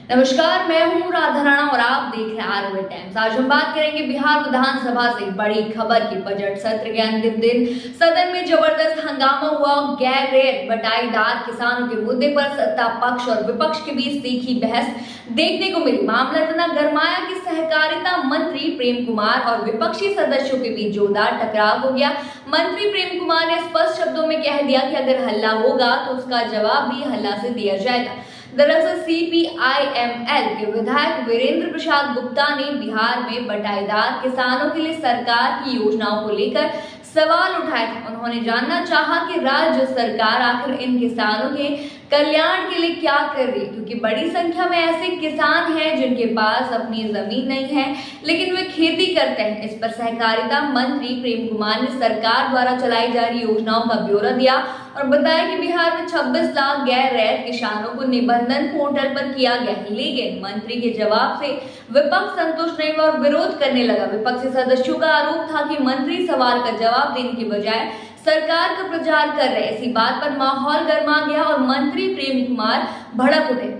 नमस्कार, मैं हूँ राधा राणा और आप देख रहे हैं आरएनए टाइम्स। आज हम बात करेंगे बिहार विधानसभा से बड़ी खबर की। बजट सत्र के अंतिम दिन सदन में जबरदस्त हंगामा हुआ। गैर रैयत बटाईदार किसानों के मुद्दे पर सत्ता पक्ष और विपक्ष के बीच तीखी बहस देखने को मिली। मामला इतना गरमाया कि सहकारिता मंत्री प्रेम कुमार और विपक्षी सदस्यों के बीच जोरदार टकराव हो गया। मंत्री प्रेम कुमार ने स्पष्ट शब्दों में कह दिया कि अगर हल्ला होगा तो उसका जवाब भी हल्ला से दिया जाएगा। दरअसल सीपीआईएमएल के विधायक वीरेंद्र प्रसाद गुप्ता ने बिहार में बटाईदार किसानों के लिए सरकार की योजनाओं को लेकर सवाल उठाए थे। उन्होंने जानना चाहा कि राज्य सरकार आखिर इन किसानों के कल्याण के लिए क्या कर रही है, क्योंकि बड़ी संख्या में ऐसे किसान हैं जिनके पास अपनी जमीन नहीं है लेकिन वे खेती करते हैं। इस पर सहकारिता मंत्री प्रेम कुमार ने सरकार द्वारा चलाई जा रही योजनाओं का ब्यौरा दिया और बताया कि बिहार में 26 लाख गैर रैयत किसानों को निबंधन पोर्टल पर किया गया है। लेकिन मंत्री के जवाब से विपक्ष संतुष्ट नहीं हुआ और विरोध करने लगा। विपक्षी सदस्यों का आरोप था कि मंत्री सवाल का जवाब देने के बजाय सरकार का प्रचार कर रहे। इसी बात पर माहौल गर्मा गया और मंत्री प्रेम कुमार भड़क उठे।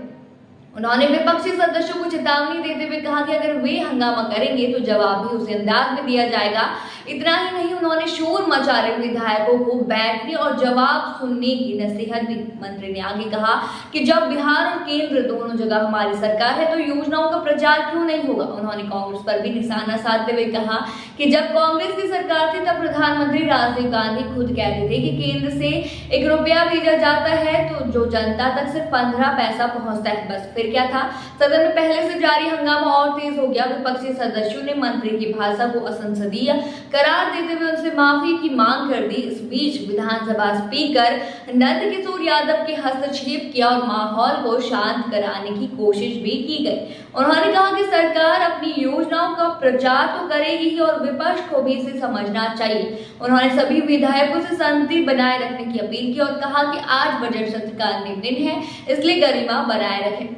उन्होंने विपक्षी सदस्यों को चेतावनी देते हुए कहा कि अगर वे हंगामा करेंगे तो जवाब भी उसी अंदाज में दिया जाएगा। इतना ही नहीं, उन्होंने शोर मचा रहे विधायकों को बैठने और जवाब सुनने की नसीहत दी। मंत्री ने आगे कहा कि जब बिहार और केंद्र दोनों जगह हमारी सरकार है तो योजनाओं का प्रचार क्यों नहीं होगा। उन्होंने कांग्रेस पर भी निशाना साधते हुए कहा कि जब कांग्रेस की सरकार थी तब प्रधानमंत्री राजीव गांधी खुद कहते थे कि केंद्र से 1 रुपया भेजा जाता है तो जो जनता तक सिर्फ 15 पैसा पहुंचता है। बस फिर क्या था। सदन में पहले से जारी हंगामा और तेज हो गया। विपक्षी सदस्यों ने मंत्री की भाषा को असंसदीय करार देते हुए उनसे माफी की मांग कर दी। इस बीच विधानसभा स्पीकर नंद किशोर यादव के हस्तक्षेप किया और माहौल को शांत कराने की कोशिश भी की गई। उन्होंने कहा कि सरकार अपनी योजनाओं का प्रचार तो करेगी ही और विपक्ष को भी इसे समझना चाहिए। उन्होंने सभी विधायकों से शांति बनाए रखने की अपील की और कहा कि आज बजट सत्र का अंतिम दिन है, इसलिए गरिमा बनाए रखें।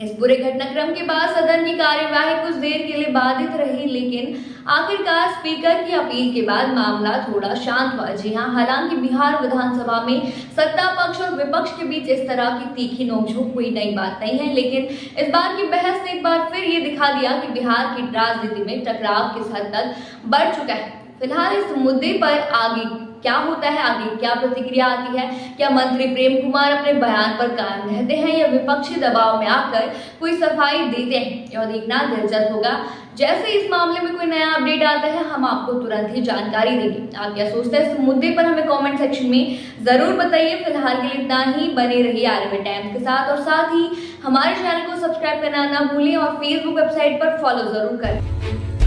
इस पूरे घटनाक्रम के बाद सदन की कार्यवाही कुछ देर के लिए बाधित रही, लेकिन आखिरकार स्पीकर की अपील के बाद मामला थोड़ा शांत हुआ। जी हां, हालांकि बिहार विधानसभा में सत्ता पक्ष और विपक्ष के बीच इस तरह की तीखी नोकझोंक कोई नई बात नहीं है, लेकिन इस बार की बहस ने एक बार फिर ये दिखा दिया कि बिहार की राजनीति में टकराव किस हद तक बढ़ चुका है। फिलहाल इस मुद्दे पर आगे क्या होता है, आगे क्या प्रतिक्रिया आती है, क्या मंत्री प्रेम कुमार अपने बयान पर कायम रहते हैं या विपक्षी दबाव में आकर कोई सफाई देते हैं, यह देखना दिलचस्प होगा। जैसे इस मामले में कोई नया अपडेट आता है हम आपको तुरंत ही जानकारी देंगे। आप क्या सोचते हैं इस मुद्दे पर हमें कमेंट सेक्शन में जरूर बताइए। फिलहाल के लिए इतना ही। बने रहिए आरएनए टाइम्स के साथ और साथ ही हमारे चैनल को सब्सक्राइब करना ना भूलें और फेसबुक वेबसाइट पर फॉलो जरूर करें।